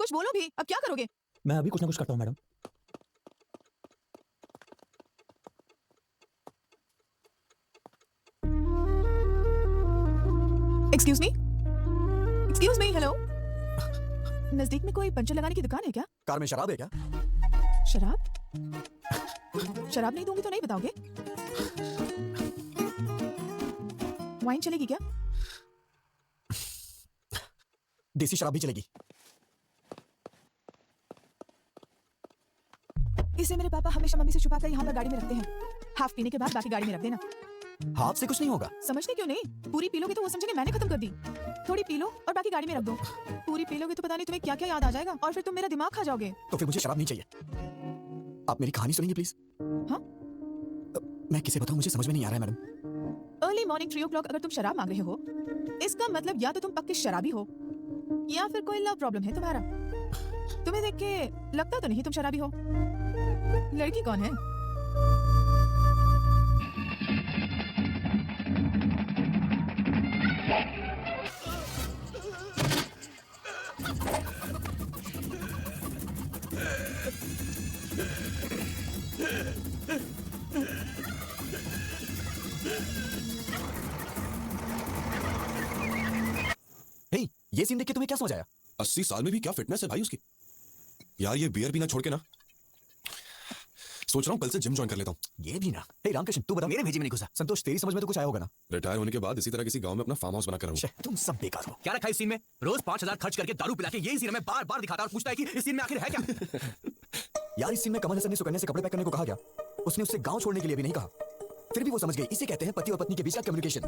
कुछ बोलो भी, अब क्या करोगे? मैं अभी कुछ ना कुछ करता हूँ madam. Excuse me, excuse me, hello. नजदीक में कोई पंचर लगाने की दुकान है क्या? कार में शराब है क्या? शराब? शराब नहीं दूंगी तो नहीं बताओगे? वाइन चलेगी क्या? देसी शराब भी चलेगी। इसे मेरे पापा हमेशा मम्मी से छुपाकर यहाँ पर गाड़ी में रखते हैं। हाफ पीने के बाद बाकी गाड़ी में रख देना। हाथ से कुछ नहीं होगा। समझते क्यों नहीं? पूरी पी लोगे तो वो समझेंगे मैंने खत्म कर दी। थोड़ी पी लो और बाकी गाड़ी में रख दो। पूरी पी लोगे तो पता नहीं तुम्हें क्या क्या याद आ जाएगा और फिर तुम मेरा दिमाग खा जाओगे। तो फिर मुझे शराब नहीं चाहिए। आप मेरी कहानी सुनेंगे प्लीज? हाँ? मैं किसे बताऊं, मुझे समझ में नहीं आ रहा है मैडम। अर्ली मॉर्निंग 3 o'clock अगर तुम शराब मांग रहे हो, इसका मतलब या तो तुम पक्के शराबी हो या फिर कोई लव प्रॉब्लम है तुम्हारा। तुम्हें देख के लगता तो नहीं तुम शराबी हो। लड़की कौन है? हे, ये सीन देख के तुम्हें क्या समझ आया? 80 साल में भी क्या फिटनेस है भाई उसकी। यार ये बियर पीना छोड़ के ना सोच रहा हूँ कल से जिम ज्वाइन कर लेता हूँ। ये भी ना। हे रामकृष्ण, तू बता, मेरे भेजे में नहीं घुसा। संतोष, तेरी समझ में तो कुछ आया होगा ना? रिटायर होने के बाद इसी तरह किसी गांव में अपना फार्म हाउस बनाकर रहूं। तुम सब बेकार हो। क्या रखा है इस सीन में? रोज 5,000 खर्च करके दारू पिला के यही सीन में बार बार दिखाता है और पूछता है कि इस सीन में आखिर है क्या? यार इस सीन में कमल हसन ने सुकन्या से कपड़े पैक करने को कहा गया। उसने उससे गांव छोड़ने के लिए भी नहीं कहा, फिर भी वो समझ गई। इसे कहते हैं पति और पत्नी के बीच का कम्युनिकेशन।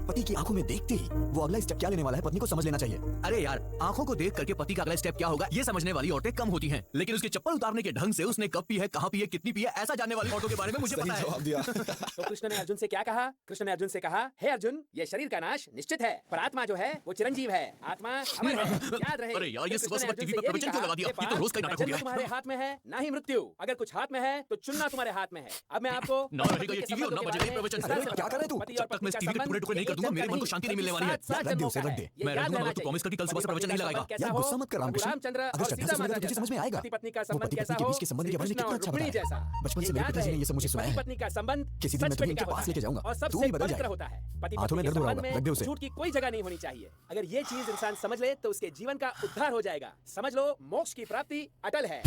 पति की आंखों में देखते ही वो अगला स्टेप क्या लेने वाला है पत्नी को समझ लेना चाहिए। अरे यार, आंखों को देख करके पति का अगला स्टेप क्या होगा ये समझने वाली औरतें कम होती हैं, लेकिन उसके चप्पल उतारने के ढंग से उसने कब पी है, कहां पी है, कितनी पी है, ऐसा जानने वाली औरतों के बारे में मुझे पता है। जवाब दिया। तो कृष्ण ने अर्जुन से क्या कहा? कृष्ण ने अर्जुन से कहा, हे अर्जुन, ये शरीर का नाश निश्चित है, पर आत्मा जो है वो चिरंजीव है। आत्मा अमर है, याद रहे। अरे यार, ये कृष्ण ने सुबह अर्जुन टीवी से पर ये भी प्रवचन क्यों कहा, लगा दिया? हे ये तो रोज का पार्थ, नाटक हो ना गया जन्म तुम्हारे हाथ में है ना ही मृत्यु। अगर कुछ हाथ में है तो चुनना तुम्हारे हाथ में है। अब मैं आपको ना रहेगा ये टीवी और ना बजेगा ये प्रवचन। अरे क्या कर रहे तू? जब तक मैं इस टीवी के टुकड़े नहीं कर दूंगा मेरे मन को शांति नहीं मिलने वाली है। रख दे उसे, रख दे। मैं रख दूंगा, तो प्रॉमिस करके कल सुबह से प्रवचन नहीं लगाएगा। यार गुस्सा मत कर रामकृष्ण। रामचंद्र अगर और श्रद्धा सीता से सुनेगा माता तो तुझे समझ में आएगा। पति पत्नी का वो संबंध पति कैसा पत्नी के हो, बीच के संबंध के बारे में कितना अच्छा रुक्मिणी बताया जैसा। है। बचपन से मेरे याद पिताजी ने रहे, ये सब मुझे सुनाया पति है। पत्नी का संबंध किसी दिन मैं सच तुम्हें पे उनके टिका पास होता लेके है जाऊंगा। और तू सबसे भी बदल पवित्र जाएगा। होता है। पति हाथों पत्नी में के दर्द हो रहा संबंध होगा, रख दे में उसे। झूठ की कोई जगह नहीं होनी चाहिए। अगर ये चीज इंसान समझ ले तो उसके जीवन का उद्धार हो जाएगा। समझ लो, मोक्ष की प्राप्ति अटल है।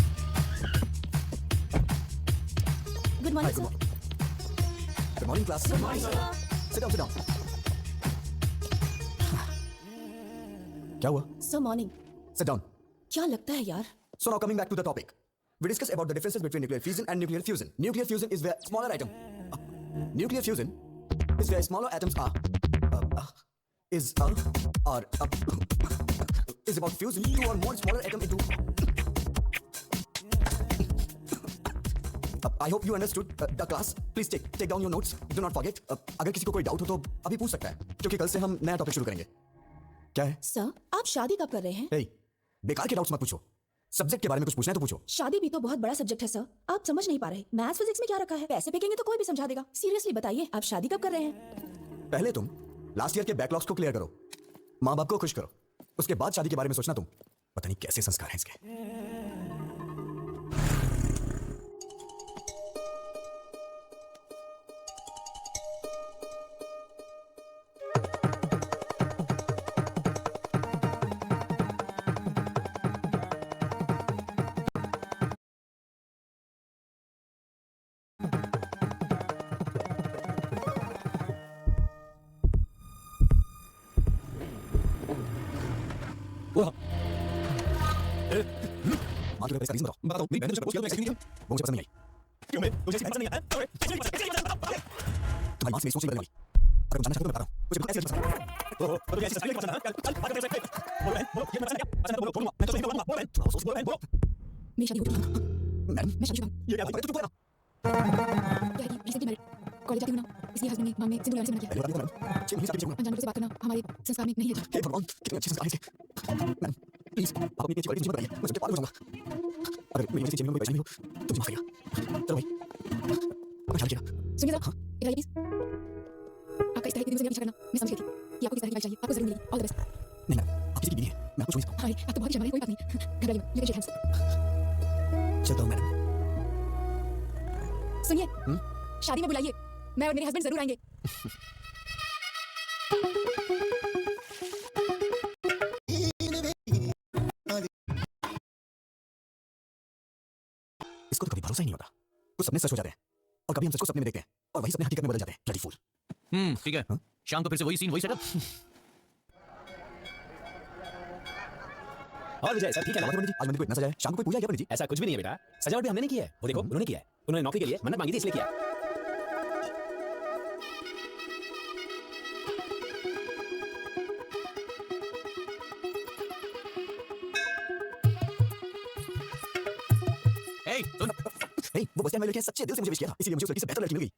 Good morning sir. Good morning class. Sit down, sit down. क्या हुआ? Sir morning. Sit down. क्या लगता है यार? So now coming back to the topic, we discuss about the differences between nuclear fission and nuclear fusion. Nuclear fusion is where smaller atom. Nuclear fusion is where smaller atoms are is about fusing two or more smaller atom into. I hope you understood the class. Please take down your notes. Do not forget. अगर किसी को कोई doubt हो तो अभी पूछ सकता है, क्योंकि कल से हम नया टॉपिक शुरू करेंगे। क्या है? सर आप शादी कब कर रहे हैं? Hey, बेकार के डाउट्स मत पूछो। सब्जेक्ट के बारे में कुछ पूछना है तो पूछो। शादी भी तो बहुत बड़ा सब्जेक्ट है सर, आप समझ नहीं पा रहे। मैथ्स फिजिक्स में क्या रखा है? पैसे फेंकेंगे तो कोई भी समझा देगा। सीरियसली बताइए, आप शादी कब कर रहे हैं? पहले तुम लास्ट ईयर के बैकलॉग्स को क्लियर करो, माँ बाप को खुश करो, उसके बाद शादी के बारे में सोचना। तुम पता नहीं कैसे संस्कार हैं इसके। माँ तुम्हें इसका रीजन बताओ। मेरी बहन ने मुझे प्रपोज किया, मैं एक्सेप्ट नहीं किया। वो मुझे पसंद नहीं आई। क्यों? मुझे ऐसी बहन पसंद नहीं है। तुम्हारी माँ से मेरी सोच नहीं बदलने वाली। अगर तुम जानना चाहते हो तो मैं बता रहा हूँ, मुझे बिल्कुल ऐसी लड़की पसंद है। तो तुझे ऐसी लड़की पसंद है? चल बात करते हैं। बोलो बहन, बोलो, ये मैं पसंद है क्या? पसंद है तो बोलो, बोलूंगा। मैं तो नहीं बोलूंगा। बोलो बहन, थोड़ा सोच, बोलो बहन, बोलो। मेरी शादी हो चुकी है। मैडम, मैं शादी ये क्या? तू चुप रह ना। क्या है कि रिसेंटली मैरिड, कॉलेज जाती हूँ ना, इसलिए हस्बैंड ने मांग में सिंदूर लगाने से मना किया। पहले बात करो मैडम। छह महीने से आपके अनजान लोगों से बात करना हमारे संस्कार में नहीं है। हे भगवान, कितने अच्छे संस्कार हैं इसके। मैडम, प्लीज आप अपनी अच्छी क्वालिटी मुझे बताइए, मैं सबसे पागल हो जाऊंगा। अगर मेरी वजह से में कोई परेशानी हो तो मुझे माफ करिएगा। चलो भाई, अपना ख्याल रखिएगा। सुनिए सर, इधर आइए प्लीज। आपका इस तरह की दिल से मेरा पीछा करना मैं समझ गई थी कि आपको किस तरह की वाइफ चाहिए। आपको जरूर मिलेगी। All the best. नहीं मैडम, आप किसी की बीवी है, मैं आपको छू नहीं सकता। अरे आप तो बहुत ही शर्माए, कोई बात नहीं, घबराइए मत, लेकिन शेक हैंड्स। चलता हूँ मैडम। सुनिए, शादी में बुलाइए, मैं और मेरे हस्बैंड जरूर आएंगे। इसको तो कभी भरोसा ही नहीं होता। कुछ सपने सच हो जाते हैं और कभी हम सच को सपने में देखते हैं और वही सपने हकीकत में बदल जाते हैं। Bloody fool. ठीक है। शाम को फिर से वही सीन, वही सेटअप। और विजय सर ठीक है ना? आज मंदिर को इतना सजाया, शाम को कोई पूजा क्या पंडित जी? ऐसा कुछ भी नहीं है बेटा, सजावट भी हमने नहीं की है, वो देखो उन्होंने किया है। उन्होंने नौकरी के लिए मन्नत मांगी थी इसलिए किया। ए, सुन। नहीं, वो बस स्टैंड में लड़की है, सच्चे दिल से मुझे विश किया था, इसीलिए मुझे उस लड़की से बेहतर लड़की मिल गई।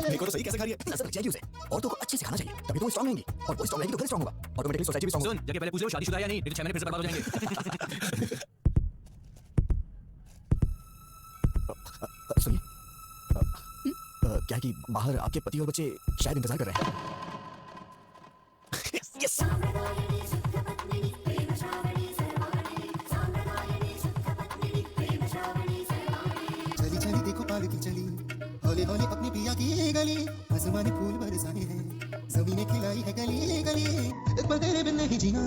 देखो तो सही कैसे खा रही है। नजर लग जाएगी उसे। औरतों को अच्छे से खाना चाहिए, तभी तो वो स्ट्रांग रहेंगी, और वो स्ट्रांग रहेगी तो घर स्ट्रांग होगा, ऑटोमेटिकली सोसाइटी भी स्ट्रांग होगी। सुन, जगह पहले पूछ लो शादीशुदा है या नहीं, नहीं तो 6 महीने फिर से बर्बाद हो जाएंगे। सुनिए, क्या है कि बाहर आपके पति और बच्चे शायद इंतजार कर रहे हैं। यस। चली चली देखो पालकी चली, हौले हौले अपनी पिया की गली, आसमानी फूल बरसाए हैं, ज़मीनें खिलाई है गली गली। एक पल तेरे बिन नहीं जीना,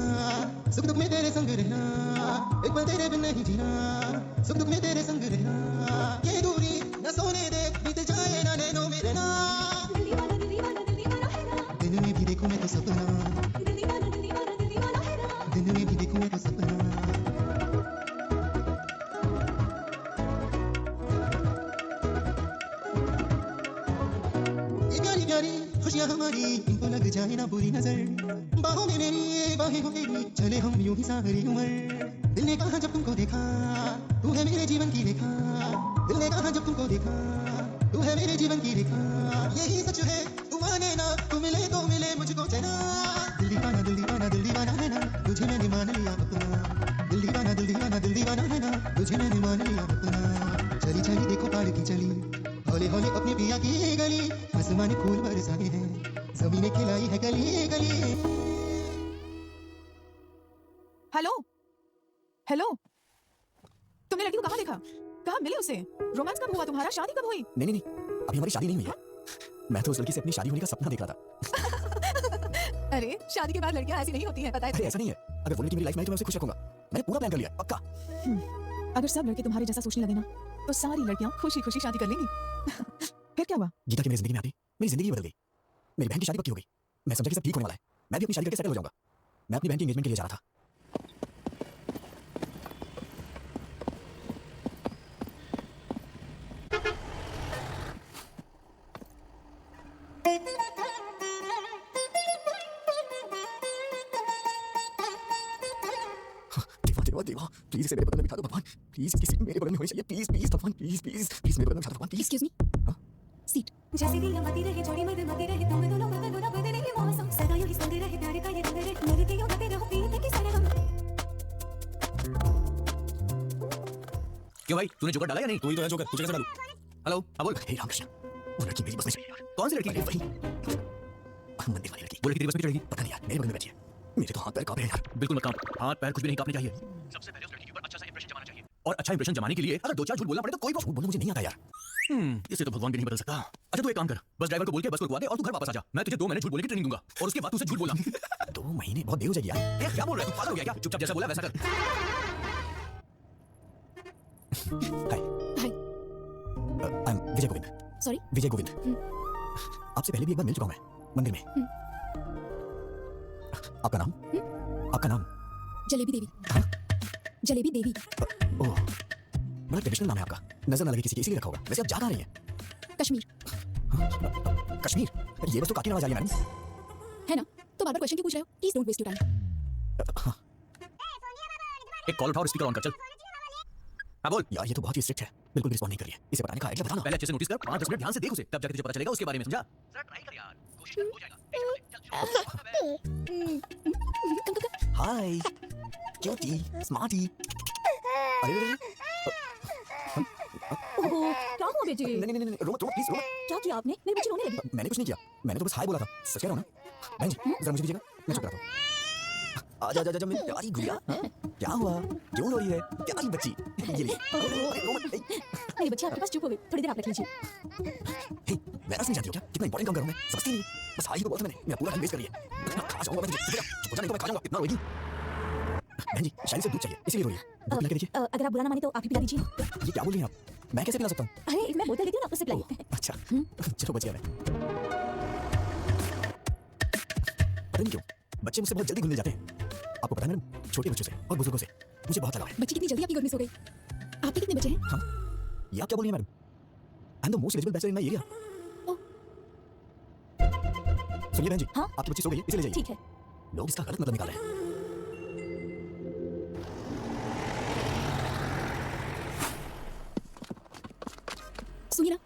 सुख दुख में तेरे संग रहना, एक पल तेरे बिन नहीं जीना, सुख दुख में तेरे संग रहना। ये दूरी न सोने दे, बीत जाए ना नैनों में रहना। दिन में भी देखूं मैं तो सपना, दिन में भी देखूं मैं तो सपना। खुशियाँ हमारी इनको लग जाए ना बुरी नजर, बाहों में मेरी बाहें हो तेरी, चले हम यूं ही सारी उम्र। दिल ने कहा जब तुमको देखा, तू है मेरे जीवन की रेखा, दिल ने कहा जब तुमको देखा, तू है मेरे जीवन की रेखा। यही सच है, तू माने ना, तू मिले तो मिले मुझको चैना। दिल दीवाना दिल दीवाना दिल दीवाना है ना, तुझे मैंने मान लिया अपना। दिल दीवाना दिल दीवाना दिल दीवाना है ना, तुझे मैंने मान लिया अपना। चली चली देखो पालकी चली, हौले हौले अपनी पिया की गली, आसमानी फूल बरसाए हैं, ज़मीनें खिलाई है गली गली। हेलो हेलो, तुमने लड़की को कहाँ देखा, कहाँ मिले उसे, रोमांस कब हुआ तुम्हारा, शादी कब हुई? नहीं नहीं नहीं, अभी हमारी शादी नहीं हुई है। मैं तो उस लड़की से अपनी शादी होने का सपना देख रहा था। अरे शादी के बाद लड़कियां ऐसी नहीं होती हैं, पता है अरे तुझे? ऐसा नहीं है, अगर वो लड़की मेरी लाइफ में आई तो मैं उसे खुश रखूंगा। मैंने पूरा प्लान कर लिया, पक्का। अगर सब लड़के तुम्हारे जैसा सोचने लगे ना, तो सारी लड़कियां खुशी खुशी शादी कर लेंगी। फिर क्या हुआ? गीता की मेरी जिंदगी में आती, मेरी जिंदगी बदल गई। मेरी बहन की शादी पक्की हो गई, मैं समझा कि सब ठीक होने वाला है, मैं भी अपनी शादी करके सेटल हो जाऊंगा। मैं अपनी बहन की एंगेजमेंट के लिए जा रहा था। देवा देवा प्लीज इसे मेरे बगल में बिठा दो भगवान, प्लीज इसकी सीट मेरे बगल में होनी चाहिए, प्लीज प्लीज भगवान, प्लीज प्लीज प्लीज मेरे बगल में बिठा दो भगवान, प्लीज। Excuse me, seat. जैसे दिल मती रहे जोड़ी मत रहे, तुम दोनों बदलो ना बदले ही मौसम, सदा यूं ही संग रहे प्यार का ये रंग रहे, मिलते यूं गाते रहो पीते की सरगम। क्यों भाई, तूने जोकर डाला या नहीं? तू ही तो है जोकर, तुझे कैसे डालूं? हेलो, हाँ बोल। हे रामकृष्ण, वो लड़की मेरी बस में चली यार। कौन सी लड़की? अरे वही मंदिर वाली लड़की। वो लड़की तेरी बस में चढ़ेगी? पता नहीं यार, मेरे बगल में बैठी है, मेरे तो हाथ पैर कांप रहे हैं यार। बिल्कुल मत कांप, हाथ पैर कुछ भी नहीं कांपने चाहिए। सबसे पहले उस लड़की के ऊपर अच्छा सा इंप्रेशन जमाना चाहिए, और अच्छा इंप्रेशन जमाने के लिए अगर 2-4 झूठ बोलना पड़े तो कोई झूठ बोलना मुझे नहीं आता यार। इसे तो भगवान भी नहीं बदल सकता। अच्छा तू एक काम कर, बस ड्राइवर को बोल के बस को रुकवा दे और तू घर वापस आ जा। मैं तुझे 2 महीने झूठ बोलने की ट्रेनिंग दूंगा, और उसके बाद तू उसे झूठ बोलना। 2 महीने बहुत देर हो जाएगी यार। ए, क्या बोल रहा है तू, पागल हो गया क्या? चुपचाप जैसा बोला वैसा कर। Hi hi, I am Vijay Govind. Sorry, Vijay Govind. आपसे पहले भी एक बार मिल चुका हूं मैं मंदिर में। आपका नाम? आपका नाम? जलेबी देवी। जलेबी देवी। ओह, बड़ा ट्रेडिशनल नाम है आपका, नजर ना लगे किसी की इसीलिए रखा होगा। वैसे आप जा कहाँ रही हैं? कश्मीर। कश्मीर? ये बस तो काटने वाला जा रही है मैडम। है ना, तो बार बार क्वेश्चन क्यों पूछ रहे हो? Please don't waste your time. एक कॉल उठा और स्पीकर ऑन कर, चल। हाँ बोल। यार ये तो बहुत ही स्ट्रिक्ट है, बिल्कुल भी रिस्पॉन्ड नहीं कर रही है। इसे बताने का आइडिया बता ना। पहले अच्छे से नोटिस कर, 5-10 मिनट ध्यान से देख उसे, तब जाके तुझे पता चलेगा उसके बारे में, समझा? सर ट्राई कर यार, कोशिश कर, हो जाएगा। हाय क्यूटी स्मार्टी। अरे ओहो, क्या हुआ बेटे? नहीं नहीं नहीं, रोमा प्लीज रोमा। क्या किया आपने? मेरी बच्ची रोने लगी। मैंने कुछ नहीं किया, मैंने तो बस हाय बोला था। सच कह रहा हूं ना। बहन जी जरा मुझे दीजिएगा मैं चुप रहा था। आजा आजा आजा मेरी प्यारी गुड़िया। हाँ? क्या हुआ? क्यों रो रही है? प्यारी बच्ची। ये लिए। अरे, रोमन, ए, मेरी बच्ची आपके पास चुप हो गई, थोड़ी देर आप रख लीजिए। हे, मैं नहीं जानती हो क्या? कितना इंपॉर्टेंट काम कर रहा हूँ मैं? समझती नहीं। बस हाल ही को बोला था मैंने, मेरा पूरा टाइम वेस्ट कर लिया। इतना खा जाऊंगा मैं तुझे। चुप हो जा, नहीं तो मैं खा जाऊंगा। कितना रोएगी? बहन जी, शायरी से दूध चाहिए, इसीलिए रो रही है। दूध पिला के देखिए। अगर आप बुरा ना माने तो आप ही पिला दीजिए। ये क्या बोल रही हैं आप? मैं कैसे पिला सकता हूँ? अरे मैं बोतल देती हूँ ना, उससे पिलाइए। अच्छा, चलो बच गया मैं। पता नहीं क्यों बच्चे मुझसे बहुत जल्दी घुल जाते हैं। आपको पता है मैडम, छोटे बच्चों से और बुजुर्गों से मुझे बहुत लगाव है। बच्ची कितनी जल्दी आपकी गर्मी सो गई। आपके कितने बच्चे हैं? हाँ, ये आप क्या बोल रही हैं madam? I am the most eligible bachelor in my area. सुनिए बहन जी, हाँ? आपकी बच्ची सो गई, इसे ले जाइए। ठीक है। लोग इसका गलत मतलब निकाल रहे हैं। सुनिए ना,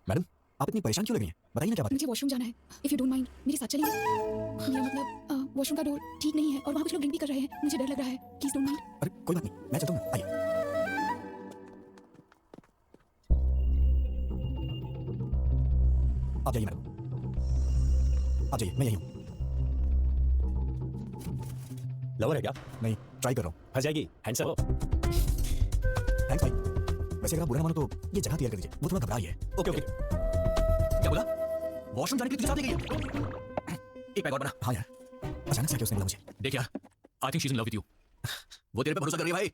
मैडम, आप इतनी परेशान क्यों लग रही हैं? बताइए ना क्या बात है? मुझे वॉशरूम जाना है। इफ यू डोंट माइंड मेरे साथ चलेंगे? मेरा मतलब वॉशरूम का डोर ठीक नहीं है और वहाँ कुछ लोग ड्रिंक भी कर रहे हैं, मुझे डर लग रहा है। Please don't mind. अरे कोई बात नहीं, मैं चलता हूँ ना, आइए। आप जाइए मैडम, आप जाइए, मैं यही हूँ। लवर है क्या? नहीं, ट्राई कर रहा हूँ। फंस जाएगी हैंडसम। थैंक्स भाई। वैसे अगर आप बुरा ना मानो तो ये जगह क्लियर कर दीजिए, वो थोड़ा घबरा रही है। Okay okay. क्या बोला? वॉशरूम जाने के लिए तुझे साथ ले गई है? एक पैक और बना। हाँ यार, अचानक से आके उसने बोला मुझे। देख यार, I think she is in love with you. वो तेरे पे भरोसा कर रही है भाई,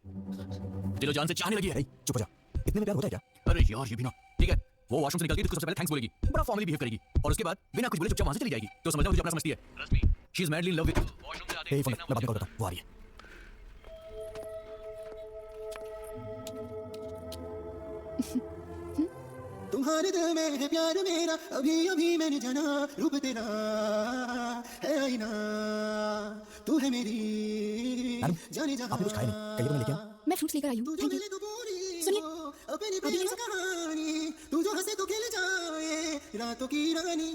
दिलो जान से चाहने लगी है। नहीं, चुप हो जा। इतने में प्यार होता है क्या? अरे यार ये भी ना, ठीक है, वो वॉशरूम से निकलती है तो सबसे पहले थैंक्स बोलेगी, बड़ा फॉर्मली बिहेव करेगी और उसके बाद बिना कुछ बोले चुपचाप वहां से चली जाएगी। तो समझना मुझे अपना समझती है। Trust me, she is madly in love with you. Washroom से आते हे फोन, मैं बाद में कॉल करता हूँ, वो आ रही है। तुम्हारे दिल में है प्यार मेरा, अभी अभी मैंने जाना, रूप तेरा है आईना, तू है मेरी जाने जहां। आपने कुछ खाया नहीं, कहिए तो मैं लेके आऊँ। मैं फ्रूट्स लेकर आई हूँ। Thank you. सुनिए, अपनी अभी प्रेम ऐसा- कहानी, तू जो हंसे तो खिल जाए रातों की रानी।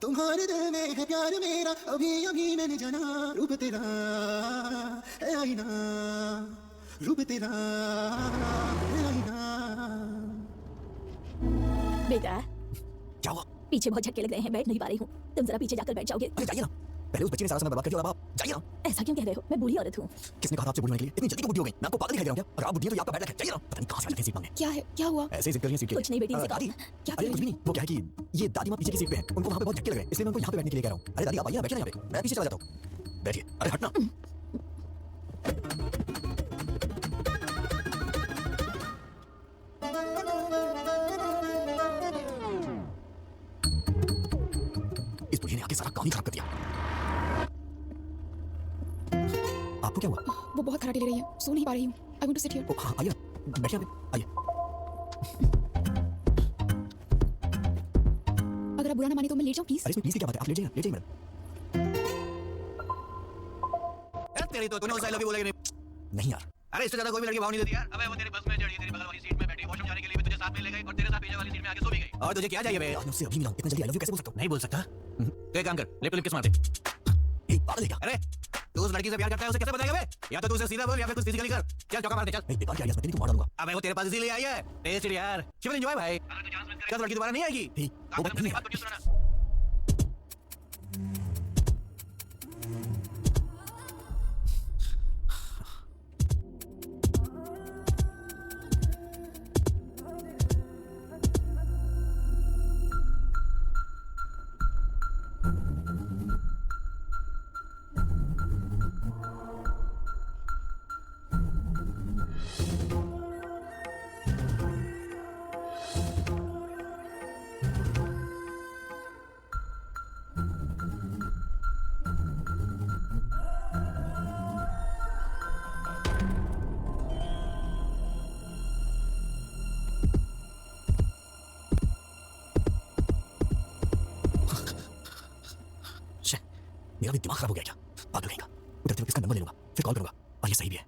तुम्हारे दिल में है प्यार मेरा, अभी अभी मैंने जाना, रूप तेरा है आईना, रूप तेरा है आईना। बेटा क्या हुआ? पीछे बहुत झटके लग रहे हैं, बैठ नहीं पा रही हूँ। तुम जरा पीछे जाकर बैठ जाओगे? अरे जाइए ना, पहले उस बच्ची ने सारा समय बर्बाद कर दिया और अब आप जाइए ना। ऐसा क्यों कह रहे हो? मैं बुरी औरत हूँ। किसने कहा आपसे बुढ़ी होने के लिए? इतनी जल्दी क्यों बुढ़ी हो गई? मैं आपको पागल दिखाई दे रहा हूँ क्या? अगर आप बुढ़ी हैं तो ये आपका बैड लक है। जाइए ना, पता नहीं कहाँ से आ जाते हैं सीट मांगने। क्या है? क्या हुआ? ऐसे ही जिद कर रही हैं सीट के लिए। कुछ नहीं बेटी, इसे दादी, क्या अरे किया? कुछ भी नहीं, वो क्या है कि ये दादी माँ पीछे की सीट पे हैं, उनको वहाँ पे बहुत झटके लग रहे हैं, इसलिए मैं उनको यहाँ पे बैठने के लिए कह रहा हूँ। अरे दादी आप आइए ना, बैठिए ना यहाँ पे, मैं पीछे चला जाता हूँ। बैठिए, अरे हटना। इस बुढ़ी ने आके सारा काम ही खराब कर दिया। आपको क्या हुआ? वो बहुत खराटे ले रही है, सो नहीं पा रही हूँ। I want to sit here. Oh, हाँ आइए ना, बैठिए यहाँ पे, आइए। अगर आप बुरा ना माने तो मैं लेट जाऊँ प्लीज। अरे इसमें प्लीज की क्या बात है? आप लेट जाइए ना, लेट जाइए मैडम। यार तेरी तो तूने उसे आई लव यू बोला कि नहीं? नहीं यार, अरे इससे ज्यादा कोई भी लड़की भाव नहीं देती यार। अबे वो तेरी बस में चढ़ी, तेरी बगल वाली सीट में बैठी, वॉशरूम जाने के लिए भी तुझे साथ में ले गई और तेरे साथ पीछे वाली सीट में आके सो भी गई। और तुझे क्या चाहिए बे? यार मैं उससे अभी मिला हूँ, इतना जल्दी आई लव यू कैसे बोल सकता हूँ? नहीं बोल सकता? तो एक काम कर, लिप टू लिप किस मार दे। ए, पागल है क्या? अरे तू उस लड़की से प्यार करता है, उसे कैसे बताएगा बे? या तो तू उसे सीधा बोल या फिर कुछ फिजिकली कर। चल चौका मार दे, चल। नहीं, बेकार की आइडियाज मत देनी, तो मार डालूंगा। अबे वो तेरे पास इसीलिए आई है, टेस्ट यार। शिव एंजॉय भाई। अगर तू चांस मिस करेगा तो लड़की दोबारा नहीं आएगी। हे, वो बात नहीं है। बात को क्यों सुनाना? मेरा भी दिमाग खराब हो गया क्या? पागल कहीं का। उधर इसका नंबर ले लूंगा, फिर कॉल करूंगा। और ये सही भी है।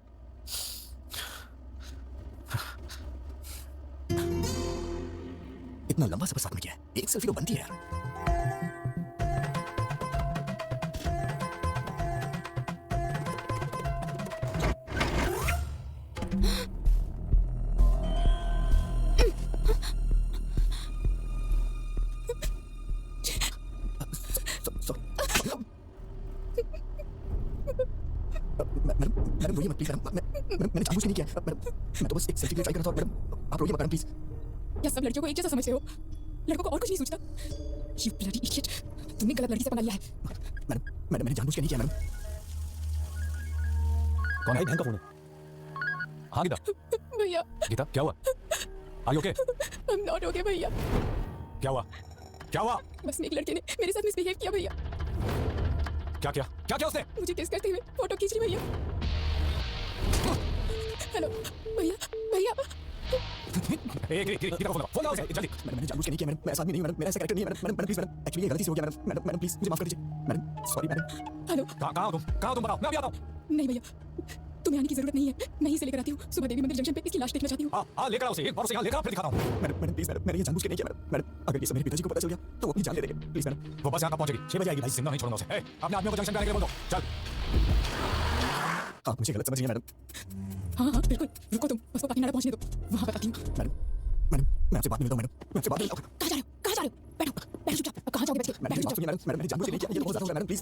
इतना लंबा सफर साथ में किया है, एक सेल्फी तो बनती है यार। मैडम मैडम रोइए मत प्लीज मैडम मैंने जानबूझ के नहीं किया मैडम मैं तो बस एक सेल्फी के लिए ट्राई कर रहा था मैडम आप रोइए मत मैडम प्लीज क्या सब लड़कियों को एक जैसा समझते हो? लड़कों को और कुछ नहीं सोचता? You bloody idiot! तुमने गलत लड़की से अपना लिया है। मैडम मैडम मैंने जानबूझ के नहीं किया मैडम कौन है? बहन का फोन है। हाँ गीता। भैया गीता क्या हुआ? Are you okay? I'm not okay भैया। क्या हुआ? क्या हुआ? बस एक लड़के ने मेरे साथ मिसबिहेव किया भैया। क्या किया? क्या किया उसने? मुझे किस करते हुए फोटो खींच रही भैया। हेलो भैया भैया गीता का फोन उसे जल्दी। मैडम मैंने जानबूझ के नहीं किया मैडम मैं ऐसा आदमी नहीं हूं मैडम मेरा ऐसा कैरेक्टर नहीं है madam madam please madam actually ये गलती से हो गया मैडम मैडम मैडम प्लीज मुझे माफ कर दीजिए मैडम सॉरी मैडम हेलो कहाँ हो तुम? कहाँ हो तुम? बताओ मैं अभी आता हूँ। नहीं भैया तुम्हें आने की जरूरत नहीं है। मैं ही से लेकर आती हूँ। सुबह देवी मंदिर जंक्शन पे इसकी लाश देखना चाहती हूँ। हाँ लेकर आओ उसे एक बार उसे यहाँ लेकर आओ फिर दिखाता हूँ। मैडम मैडम प्लीज मैडम मैंने ये जानबूझ के नहीं किया मैडम मैडम अगर ये सब मेरे पिताजी को पता चल गया तो वो अपनी जान ले लेंगे प्लीज मैडम वो बस यहाँ कब पहुंचेगी? 6 बजे आएगी भाई। जिंदा नहीं छोड़ूंगा उसे। ए, अपने आदमियों को जंक्शन पे आने के लिए बोल दो। चल। आप मुझे गलत समझिए मैडम हाँ हाँ बिल्कुल रुको तुम उसको काकीनाडा पहुंचने दो वहाँ बताती हूँ। मैडम मैडम मैं आपसे बात नहीं करता हूँ मैडम मैं आपसे बात नहीं करता हूँ कहाँ जा रहे हो? कहाँ जा रहे हो? बैठो बैठो चुपचाप। अब कहाँ जाओगे बच्चे? मैडम बैठो माफ चुपचाप। कीजिए मैडम मैंने जानबूझ के नहीं किया ये बहुत ज्यादा हो गया मैडम प्लीज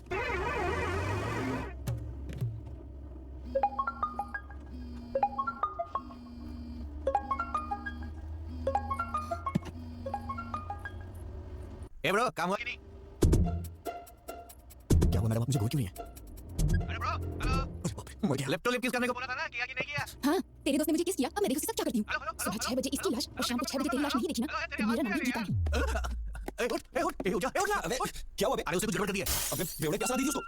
ए ब्रो काम हुआ कि नहीं? क्या हुआ मैडम आप मुझे गोद क्यों नहीं है अरे ब्रो हेलो अरे बाप रे मर गया लिप टू लिप किस करने को बोला था ना, किया कि नहीं किया? हाँ तेरे दोस्त ने मुझे किस किया अब मैं देखो उसके साथ क्या करती हूँ। हेलो, हेलो, सुबह 6 बजे इसकी लाश और शाम को 6 बजे तेरी लाश नहीं देखी ना हेलो, तो मेरा नाम भी गीता नहीं। ए उठ ए उठ जा अबे क्या हुआ बे अरे उसने कुछ गड़बड़ कर दी है। अबे बेवड़े क्या सलाह दीजिए उसको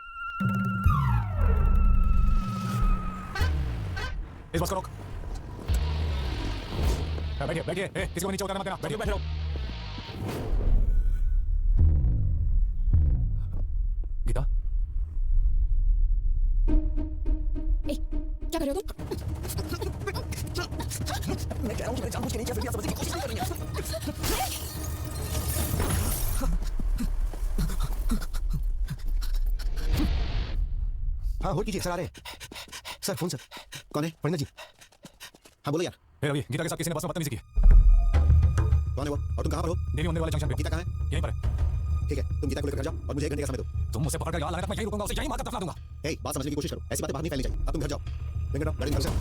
इस बस को रोक। बैठिए बैठिए। ए, किसी को नीचे उतारना मत देना। बैठिए बैठे रहो। गीता ए क्या कर रहे हो तुम? मैं कह रहा हूँ कि मैंने जानबूझ के नहीं किया फिर भी आप समझने की कोशिश नहीं कर रही हैं हाँ होल्ड कीजिए सर आ रहे हैं सर फोन सर कौन है फड़ना जी हाँ बोलो यार ए रवि, गीता के साथ किसी ने बस में बदतमीजी की है। कौन है वो और तुम कहाँ पर हो देवी मंदिर वाले जंक्शन पे। गीता कहाँ है यहीं पर है। ठीक है तुम गीता को लेकर घर जाओ और मुझे 1 घंटे का समय दो तुम मुझसे पकड़ कर यहाँ लाने तक मैं यहीं रुकूंगा, उसे यहीं मारकर दफना दूंगा। हे बात समझने की कोशिश करो ऐसी बातें बाहर नहीं फैलनी चाहिए अब तुम घर जाओ वेंकट गाड़ी निकाल सर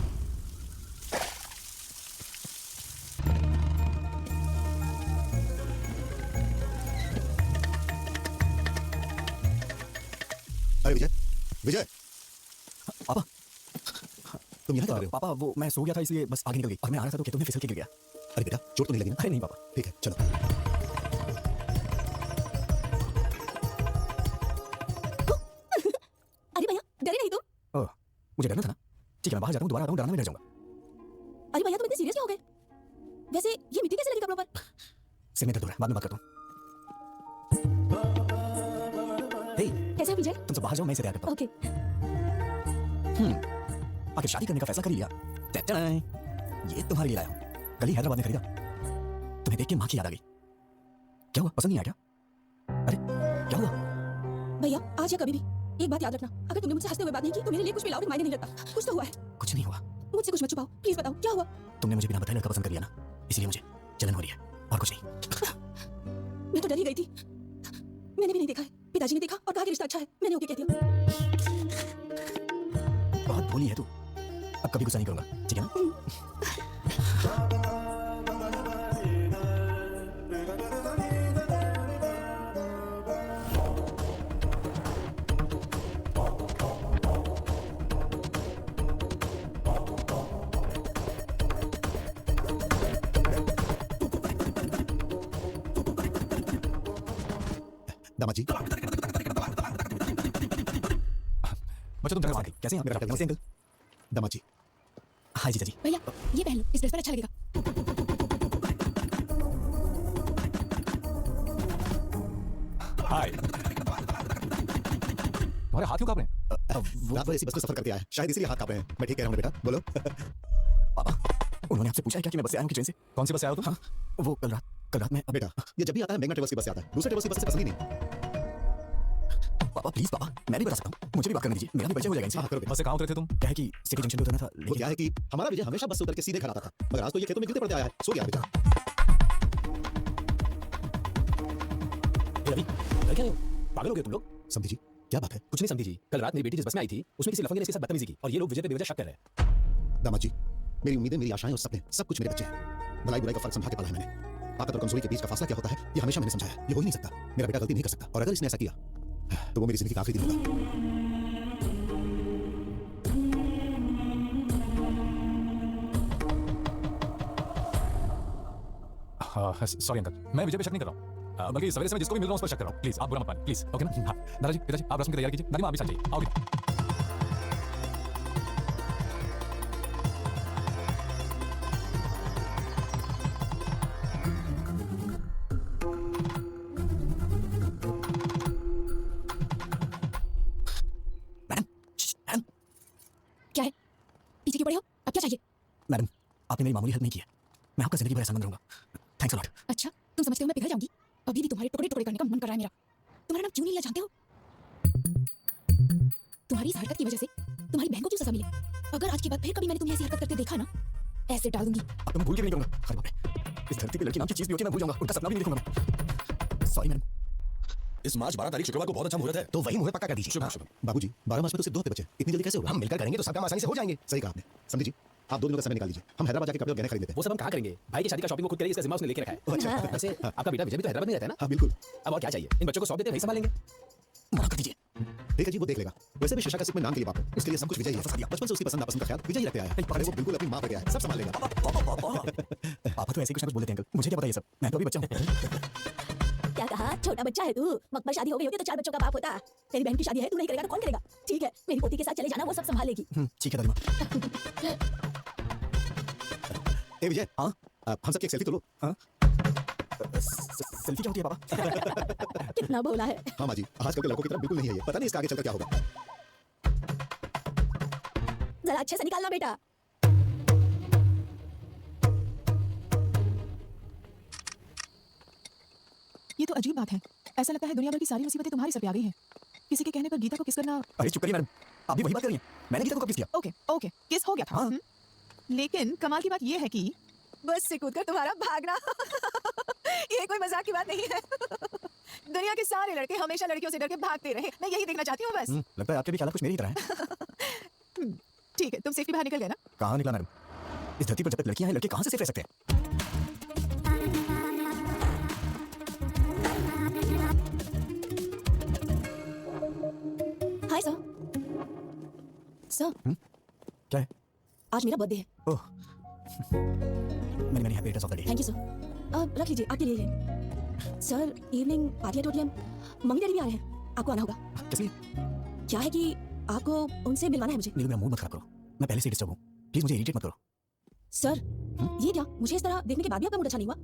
अरे विजय विजय पापा तुम यहाँ क्या कर रहे हो पापा वो मैं सो गया था इसलिए बस आगे निकल गई और मैं आ रहा था तो खेतों में फिसल के गिर गया अरे बेटा चोट तो नहीं लगी ना अरे नहीं पापा ठीक है चलो अरे भैया डरे नहीं तुम? ओह मुझे डरना था ना ठीक है मैं बाहर जाता हूँ दोबारा आता हूँ डरना मैं डर जाऊंगा अरे भैया तुम इतने सीरियस हो गए? वैसे ये मिट्टी कैसे लगी कपड़ों पर? सिर में दर्द हो रहा है बाद में बात करता हूँ हे कैसे हो विजय? तुम सब बाहर जाओ मैं इसे तैयार करता ओके हूँ आखिर शादी करने का फैसला कर लिया टैटन, ये तुम्हारे लिए लाया हूँ कल ही हैदराबाद में खरीदा तुम्हें देख के माँ की याद आ गई क्या हुआ पसंद नहीं आया क्या अरे क्या हुआ भैया आज या कभी भी एक बात याद रखना अगर तुमने मुझसे हंसते हुए बात नहीं की तो मेरे लिए कुछ भी लाओ मायने नहीं लगता कुछ तो हुआ है कुछ नहीं हुआ मुझसे कुछ मत छुपाओ प्लीज बताओ क्या हुआ तुमने मुझे बिना बताए लड़का पसंद कर लिया ना इसलिए मुझे जलन हो रही है और कुछ नहीं मैं तो डर ही गई थी मैंने भी नहीं देखा है पिताजी ने देखा और कहा कि रिश्ता अच्छा है मैंने ओके कह दिया बहुत भोली है तू अब कभी गुस्सा नहीं करूंगा ठीक है ना दामाद जी बच्चों तुम नमस्ते, कैसे हैं आप मेरा नमस्ते अंकल दामाद जी हाय जीजा जी। भैया ये पहन लो, इस ड्रेस पर अच्छा लगेगा। हाय। तुम्हारे हाथ क्यों कांप रहे हैं? रात भर इसी बस में सफर करके आया है शायद इसीलिए हाथ कांप रहे हैं मैं ठीक कह रहा हूँ बेटा बोलो पापा उन्होंने आपसे पूछा है क्या कि मैं बस से आया हूँ कि ट्रेन से कौन सी बस से आए हो तुम? हाँ वो कल रात में बेटा ये जब भी आता है मेघना ट्रेवल्स की बस से आता है दूसरे ट्रेवल्स की बस से पसंद ही नहीं पापा प्लीज पापा मैं भी बता सकता हूँ मुझे भी बात करने दीजिए मेरा भी परिचय हो जाएगा इनसे हाँ करो बेटा बस से कहाँ उतरे थे तुम? क्या है कि सिटी जंक्शन पे उतरना था वो लेकिन क्या है कि हमारा विजय हमेशा बस से उतर के सीधे घर आता था मगर आज तो ये खेतों में गिरते पड़ते आया है सो गया बेटा ए रवि घर क्या रहे हो पागल हो गए तुम लोग समझी जी क्या बात है? कुछ नहीं समझी जी, कल रात मेरी बेटी जिस बस में आई थी उसमें किसी लफंगे ने इसके साथ बदतमीजी की और ये लोग विजय पे बेवजह शक कर रहे हैं। दामाद जी, मेरी उम्मीदें, मेरी आशाएं और सपने सब कुछ मेरे बच्चे हैं। भलाई बुराई का फर्क समझा के पाला है मैंने। ताकत और कमजोरी के बीच का फासला क्या होता है ये हमेशा मैंने समझाया। ये हो ही नहीं सकता, मेरा बेटा गलती नहीं कर सकता, और अगर इसने ऐसा किया तो वो मेरी जिंदगी का आखिरी दिन होगा। सॉरी अंकल, मैं विजय पे शक नहीं कर रहा हूँ, बल्कि सवेरे से मैं जिसको भी मिल रहा हूँ उस पर शक कर रहा हूँ। प्लीज आप बुरा मत मानिए, प्लीज। ओके ना? हाँ दादाजी, पिताजी आप रस्म की तैयारी कीजिए। दादी माँ आप भी साथ जाइए, आओगे? क्या है? पीछे क्यों पड़े हो? अब क्या चाहिए? मैडम, आपने मेरी मामूली हेल्प नहीं की है, मैं आपका जिंदगी भर एहसान मंद रहूंगा। Thanks a lot. अच्छा, तुम समझते हो मैं पिघल जाऊंगी? अभी भी तुम्हारे टुकड़े टुकड़े करने का मन कर रहा है मेरा। तुम्हारा नाम क्यों नहीं लिया जानते हो? तुम्हारी इस हरकत की वजह से तुम्हारी बहन को क्यों सजा मिली? अगर आज के बाद फिर कभी मैंने तुम्हें ऐसी हरकत करते देखा ना, ऐसे डाल दूंगी। अब तो मैं भूल के भी नहीं करूंगा। अरे बाप रे, इस धरती पे लड़की नाम की चीज भी होती है, मैं भूल जाऊंगा, उनका सपना भी नहीं देखूंगा मैं। Sorry madam. इस मार्च 12 तारीख शुक्रवार को बहुत अच्छा मुहूर्त है, तो वही मुझे पक्का कर दीजिए। शुभ शुभ। बाबूजी, 12 मार्च में तो सिर्फ 2 हफ्ते बचे, इतनी जल्दी कैसे होगा? हम मिलकर करेंगे तो सब काम आसानी से हो जाएंगे। सही कहा आपने। समझी जी, आप 2 दिनों का समय निकाल लीजिए, हम हैदराबाद जाके कपड़े और गहने खरीद लेते हैं। वो सब हम कहाँ करेंगे? भाई की शादी का शॉपिंग वो खुद करिए, इसका जिम्मा उसने लेके रखा है। अच्छा। वैसे आपका बेटा विजय भी तो हैदराबाद में रहता है ना? हाँ बिल्कुल। अब और क्या चाहिए? इन बच्चों को सौंप देते हैं, वही संभालेंगे। मना कर दीजिए। ठीक है जी, वो देख लेगा। वैसे भी शिक्षा का सिर्फ मैं नाम के लिए बाप हूं, उसके लिए सब कुछ विजय ही है। बचपन से उसकी पसंद नापसंद का ख्याल विजय ही रखते आया है। अरे वो बिल्कुल अपनी मां पे गया है, सब संभाल लेगा। पापा तो ऐसे ही कुछ ना कुछ बोल देते हैं अंकल, मुझे क्या पता ये सब, मैं तो अभी बच्चा हूं। क्या कहा? छोटा बच्चा है तू? मकबल शादी हो गई होती तो 4 बच्चों का बाप होता। तेरी बहन की शादी है, तू नहीं करेगा तो कौन करेगा? ठीक है, मेरी पोती के साथ चले जाना, वो सब संभालेगी। ठीक है दादी मां। ए विजय, हाँ हम सबकी एक सेल्फी तो लो। हाँ सेल्फी क्या होती है पापा? कितना भोला है। हाँ माँ जी, आजकल के लड़कों की तरह बिल्कुल नहीं है ये, पता नहीं इसका आगे चलकर क्या होगा। जरा अच्छे से निकालना बेटा। ये तो अजीब बात है, ऐसा लगता है दुनिया भर की सारी मुसीबतें तुम्हारे सर पे आ गई हैं। किसी के कहने पर गीता को किस करना। अरे चुप करिए मैडम, आप भी वही बात कर रही हैं। मैंने गीता को कब किस किया? ओके ओके, किस हो गया था। हाँ। लेकिन कमाल की बात ये है कि बस से कूदकर तुम्हारा भागना ये कोई मजाक की बात नहीं है। दुनिया के सारे लड़के हमेशा लड़कियों से डर के भागते रहे, मैं यही देखना चाहती हूँ बस। लगता है आपके भी ख्याल कुछ मेरी ही तरह है। ठीक है, तुम सेफ्टी बाहर निकल गए ना? कहाँ निकला मैडम? इस धरती पर जब तक लड़कियां हैं, लड़के कहाँ से सेफ रह सकते हैं? Hi sir. सर, क्या है? आज मेरा बर्थडे है। Oh many happy returns of the day. Thank you sir. रख लीजिए, आपके लिए है। Sir, evening party at OTM, mummy daddy भी आ रहे हैं, आपको आना होगा। किस लिए? क्या है कि आपको उनसे मिलवाना है मुझे। नीलू, मेरा मूड मत खराब करो, मैं पहले से डिस्टर्ब हूँ, प्लीज मुझे इरिटेट मत करो। सर, ये क्या? मुझे इस तरह देखने के बाद भी आपका मूड अच्छा नहीं हुआ?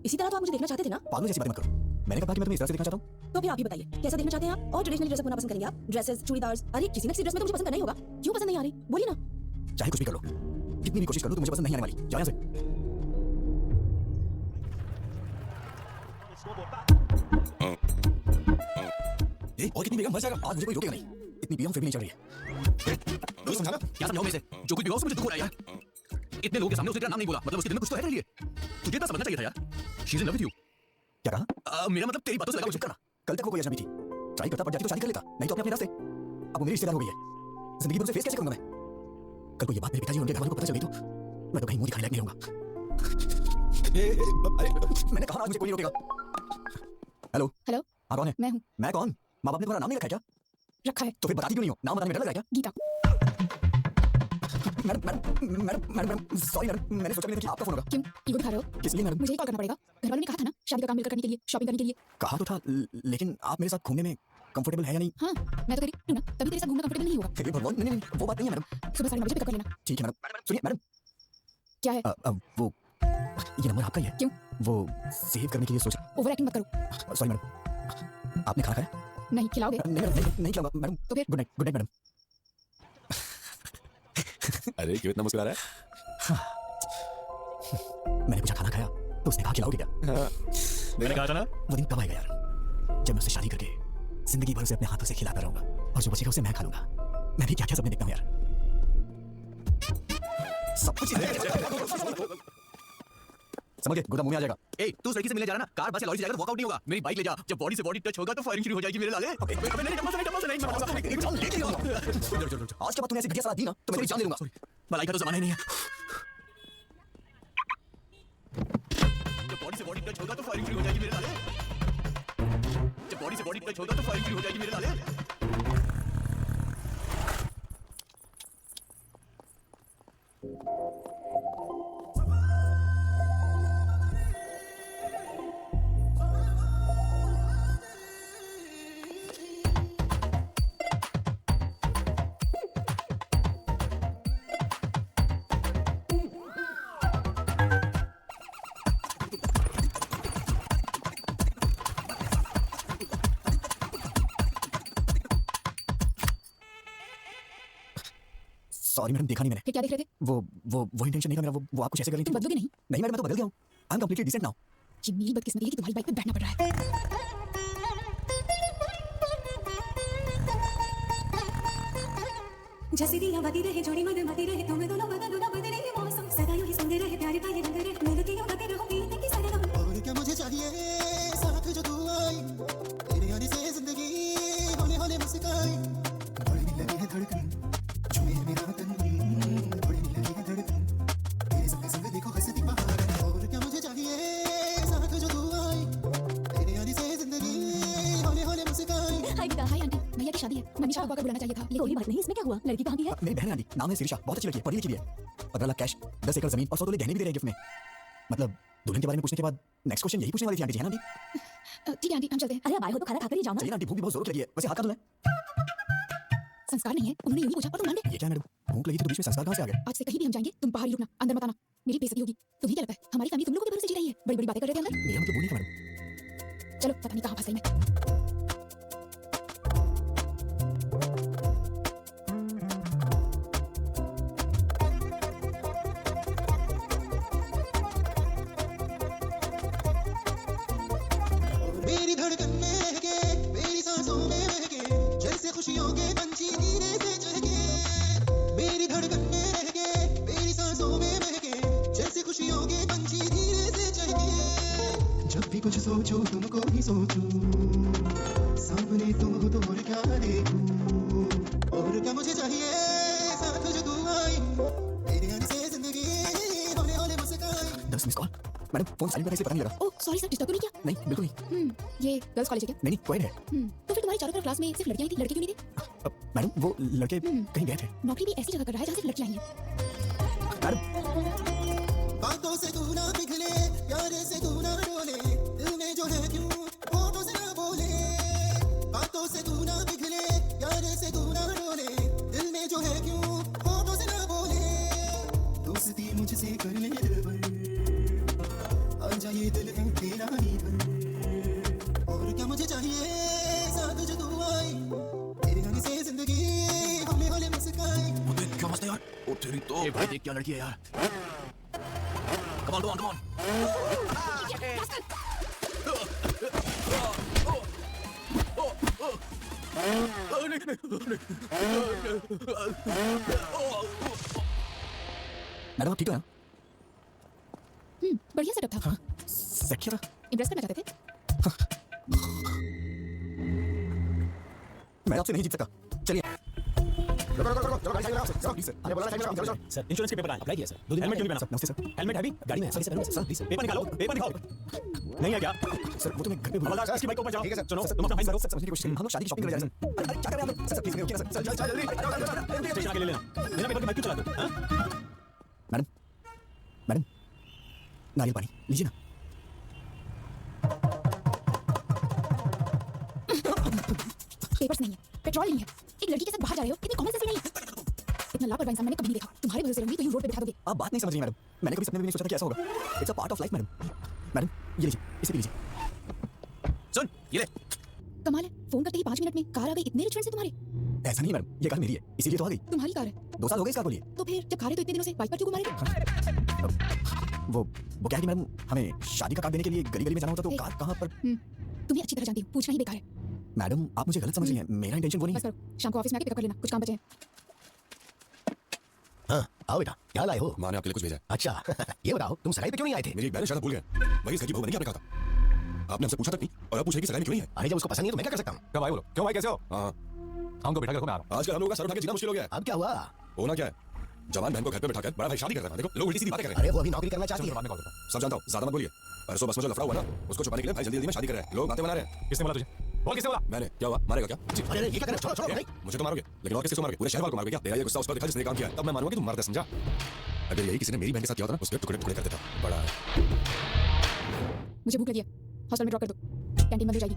इसी तरह तो आप मुझे देखना चाहते थे ना? पागल जैसी बातें मत करो। मैंने कहा कि मैं तुम्हें इस तरह से देखना चाहता हूँ। तो फिर आप ही बताइए, कैसा देखना चाहते हैं आप? और ट्रेडिशनल ड्रेसअप होना पसंद करेंगे आप? ड्रेसेस, चूड़ीदार्स, अरे किसी न किसी ड्रेस में तो मुझे पसंद करना ही होगा। क्यों पसंद नहीं आ रही? बोलिए ना। चाहे कुछ भी कर लो, कितनी भी कोशिश कर लो, तो मुझे पसंद नहीं आने वाली। जाओ यहाँ से। और कितनी बेगम मर जाएगा, आज मुझे कोई रोकेगा नहीं। इतनी बेगम फिर भी नहीं चल रही है। तो समझाना क्या समझाओ मेरे से? जो कुछ भी हुआ उससे मुझे दुख हो रहा है यार। इतने लोगों के सामने उसने तेरा नाम नहीं बोला, मतलब उसके दिल में कुछ तो है तेरे लिए। तुझे इतना समझना चाहिए था यार। She is in love with you. क्या कहा? मेरा मतलब तेरी बातों से लगा। चुप करना। कल तक वो कोई अजनबी थी, ट्राई करता पड़ जाती तो शादी कर लेता, नहीं तो अपने अपने रास्ते। अब वो मेरी रिश्तेदार हो गई है, जिंदगी भर उसे फेस कैसे करूंगा मैं? कल को ये बात मेरे पिताजी और उनके घर वालों को पता चल गई तो मैं तो कहीं मुंह दिखाने लायक नहीं रहूंगा। अरे मैंने कहा आज मुझे कोई नहीं रोकेगा। हेलो हेलो, हाँ कौन है? मैं हूँ। मैं कौन? माँ बाप ने तुम्हारा नाम नहीं रखा है क्या? रखा है। तो फिर बताती क्यों नहीं हो? नाम बताने में डर लग रहा है क्या? गीता। मैडम सॉरी मैडम, मैंने सोचा भी नहीं था कि आपका फोन होगा। क्यों ईगो दिखा रहे हो? किस लिए मैडम? मुझे कॉल करना पड़ेगा। घर वालों ने कहा था ना शादी का काम मिलकर करने के लिए, शॉपिंग करने के लिए। कहा तो था, लेकिन आप मेरे साथ घूमने में कंफर्टेबल है या नहीं? हाँ, मैं तो तेरी हूँ ना, तभी तेरे साथ घूमना कंफर्टेबल नहीं होगा। हे भगवान, नहीं नहीं वो बात नहीं है मैडम। सुबह 9:30 बजे पिकअप कर लेना। ठीक है मैडम। सुनिए मैडम, क्या है? वो ये नंबर आपका ही है? क्यों? वो सेव करने के लिए सोच। ओवर एक्टिंग मत करो। सॉरी मैडम, आपने खाना खाया? नहीं खिलाओगे? नहीं मैडम, नहीं खिलाऊंगा मैडम। तो फिर? Good night madam. अरे क्यों इतना मुस्कुरा रहा है? मैंने पूछा खाना खाया तो उसने कहा खिलाओगे क्या? मैंने कहा था ना। वो दिन कब आएगा यार जब मैं उससे शादी करके जिंदगी भर उसे अपने हाथों से खिलाता रहूंगा, और जो बचेगा उसे मैं खा लूंगा। मैं भी क्या क्या सपने देखता हूँ यार। सब कुछ समझ गए, गुर्दा मुंह में आ जाएगा। ए तू उस लड़की से मिलने जा रहा ना, कार बस या लॉरी से जाकर वॉकआउट नहीं होगा। मेरी बाइक ले जा, जब बॉडी से बॉडी टच होगा तो फायरिंग शुरू हो जाएगी मेरे लाले। अबे नहीं, टम्पल से नहीं, आज के बाद तूने ऐसी घटिया सलाह दी ना तो मैं तेरी जान ले लूंगा। भलाई का तो जमाना ही नहीं है। जब बॉडी से बॉडी टच होगा तो फायरिंग शुरू हो जाएगी मेरे लाले। जब बॉडी से बॉडी टच होगा तो फायरिंग शुरू हो जाएगी मेरे लाले। सॉरी मैडम, देखा नहीं मैंने। फिर क्या देख रहे थे? वो इंटेंशन नहीं था मेरा। वो आप कुछ ऐसे कर रही थी। तुम बदलोगे नहीं? नहीं मैडम, मैं तो बदल गया हूँ। I am completely decent now. ये मेरी बदकिस्मती है कि तुम्हारी बाइक पे बैठना पड़ रहा है। जैसे दिया बती रहे जोड़ी मत मती रहे तुम्हें दोनों बदलो ना बदले ये मौसम सदा यूं ही सुनते रहे प्यार का ये रंग रहे मिलती हो गते रहो पीते की सरगम। और क्या मुझे चाहिए साथ जो तू आई, तेरे आने से जिंदगी होने होने मुस्काई। बढ़ने लगी है धड़कन, छुए मेरा तन, बढ़ने लगी है धड़कन, तेरे संग संग देखो हंसती बहार। और क्या मुझे चाहिए साथ जो तू आई, तेरे आने से जिंदगी होने होने मुस्काई। हाय बेटा, हाय आंटी, भैया की शादी है, मनीषा को बुलाना चाहिए था। कोई बात नहीं, इसमें क्या हुआ? लड़की कहाँ की है? मेरी बहन है आंटी, नाम है शिरीषा, बहुत अच्छी लड़की है, पढ़ी लिखी भी है। 15 लाख कैश, 10 एकड़ जमीन और 100 तोले गहने भी दे रहे हैं गिफ्ट में। मतलब दुल्हन के बारे में पूछने के बाद नेक्स्ट क्वेश्चन यही पूछने वाली थी आंटी जी, है ना आंटी? ठीक है आंटी, हम चलते हैं। अरे अब आए हो तो खाना खाकर ही जाओ ना। चलिए ना आंटी, भूख भी बहुत जोर की लगी है। वैसे हाथ का धुला है? संस्कार नहीं है, उन्होंने यूं ही पूछा और तुम मान गए। ये क्या है मैडम, भूख लगी तो बीच में संस्कार कहाँ से आ गए? आज से कहीं भी हम जाएंगे, तुम बाहर ही रुकना, अंदर मत आना। मेरी बेइज्जती होगी। तुम्हें क्या लगता है हमारी फैमिली तुम लोगों के भरोसे जी रही है? बड़ी बड़ी बातें कर रहे थे अंदर। मेरा मतलब वो नहीं था मैडम। चलो पता नहीं कहाँ फंस गई मैं। मेरी धड़कन में महके, मेरी सांसों में महके, जैसे खुशियों के पंछी धीरे से चहके। मेरी धड़कन में महके, मेरी सांसों में महके, जैसे खुशियों के पंछी धीरे से चहके। जब भी कुछ सोचो तुमको ही सोचो, सामने तुम हो तो और क्या देखूं। और क्या मुझे चाहिए साथ जो तू आई, तेरे आने से जिंदगी होने होने मुस्काई। 10 miss call madam, phone silent पर कैसे पता नहीं लगा? ओह सॉरी सर, डिस्टर्ब तो नहीं किया? नहीं बिल्कुल नहीं। ये गर्ल्स कॉलेज है क्या? नहीं क्वाइट है। तो फिर तुम्हारी चारों तरफ क्लास में सिर्फ लड़कियां ही थी, लड़के क्यों नहीं थे? मैडम वो लड़के कहीं गए थे। नौकरी भी ऐसी जगह कर रहा है जहाँ सिर्फ लड़कियां ही हैं। मैडम बातों से तू ना पिघले, प्यारे से तू ना डोले, दिल में जो है क्यों होठों से ना बोले। बातों से तू ना पिघले, प्यारे से तू ना डोले, दिल में जो है क्यों होठों से ना बोले। दोस्ती मुझसे कर ले दिलबर, आजा ये दिल है तेरा ही घर। और क्या मुझे चाहिए साथ जो तू आई, तेरे आने से जिंदगी होने होने मुस्काई। मुझे क्या मस्त है यार। ओ तेरी तो भाई देख क्या लड़की है यार। Come on, come on, come on. Madam आप ठीक हो ना? बढ़िया सेटअप था। सेट किया था? इम्प्रेस करना चाहते थे? मैं आपसे नहीं जीत सकता। चलिए सर इंश्योरेंस के पेपर आए, अप्लाई किया सर। 2 दिन हेलमेट क्यों नहीं पहना? नमस्ते सर। हेलमेट है भी गाड़ी में है। सर प्लीज पेपर निकालो, पेपर निकालो। नहीं है क्या? सर वो तो मैं घर पे भूल हवलदार इसकी बाइक को ऊपर जाओ। ठीक है सर। सुनो सर, तुम अपना फाइन सर, भरो। सर, समझने की कोशिश करिए। हम लोग शादी की शॉपिंग करने जा रहे हैं सर। अरे क्या कर रहे हैं आप लोग? Sir please okay sir. Sir जल्दी स्टेशन आके ले लेना। बिना पेपर के बाइक क्यों चलाते हो? हाँ? मैडम मैडम नारियल पानी लीजिए ना। पेपर्स नहीं है, पेट्रोल नहीं है, एक लड़की के साथ बाहर जा रहे हो, इतनी कॉमन सेंस ही नहीं है। इतना लापरवाह इंसान मैंने कभी नहीं देखा। तुम्हारे भरोसे रहूंगी तो यूं रोड पे बिठा दोगे। आप बात नहीं समझ रही मैडम। मैंने कभी सपने में भी नहीं सोचा था कि ऐसा होगा। It's a part of life madam. Madam ये लीजिए, इसे भी लीजिए। सुन ये ले। कमाल है, फोन करते ही 5 मिनट में कार आ गई। इतने रिच फ्रेंड्स हैं तुम्हारे? ऐसा नहीं मैडम, ये कार मेरी है इसीलिए तो आ गई। तुम्हारी कार है 2 साल हो गए इस कार को लिए। तो फिर जब खा रहे तो इतने दिनों से बाइक पर क्यों घुमा रहे थे? वो क्या है कि मैडम हमें शादी का कार्ड देने के लिए गली गली में जाना होता तो कार कहाँ पर। तुम्हें अच्छी तरह जानती हूँ, पूछना ही बेकार है। मैडम आप मुझे गलत समझ रही हैं, मेरा इंटेंशन वो नहीं बस है। करो, शाम को ऑफिस में आके पिकअप कर लेना, कुछ काम बचे हैं। हाँ आओ बेटा, क्या लाए हो? माँ ने आपके लिए कुछ भेजा है। अच्छा ये बताओ तुम सगाई पे क्यों नहीं आए थे? मेरी एक बहन है, शायद आप भूल गए। वही इस घर की बहू बनेगी, आपने कहा था। आपने हमसे पूछा तक नहीं और अब पूछ रहे कि सगाई में क्यों नहीं है। अरे जब उसको पसंद नहीं है तो मैं क्या कर सकता हूँ? कब आए बोलो? क्यों भाई कैसे हो? हाँ, हमको बैठा के रखो, मैं आ रहा हूँ। आजकल हम लोगों का सर उठा के जीना मुश्किल हो गया है। अब क्या हुआ? होना क्या है, जवान बहन को घर पे बैठाकर बड़ा भाई शादी कर रहा है। देखो लोग उल्टी सीधी बातें कर रहे हैं। अरे वो अभी नौकरी करना चाहती चलो, है। बाद में कॉल करता हूँ। सब जानता हूँ, ज्यादा मत बोलिए। परसों बस में जो लफड़ा हुआ ना, उसको छुपाने के लिए भाई जल्दी जल्दी में शादी कर रहे हैं। लोग बातें बना रहे हैं। किसने बोला तुझे? बोल किसने बोला? मैंने, क्या हुआ, मारेगा क्या? जी। अरे ये क्या कर रहे हो? छोड़ो छोड़ो भाई। मुझे तो मारोगे, लेकिन और किसको मारोगे? पूरे शहर वालों को मारोगे क्या? तेरा ये गुस्सा उस पर दिखा जिसने काम किया है। तब मैं मानूंगा कि तुम मर्द है, समझा? अगर यही किसी ने मेरी बहन के साथ किया होता ना, उसके टुकड़े टुकड़े कर देता। बड़ा है। मुझे भूख लगी है, हॉस्टल में ड्रॉप कर दो, कैंटीन बंद हो जाएगी।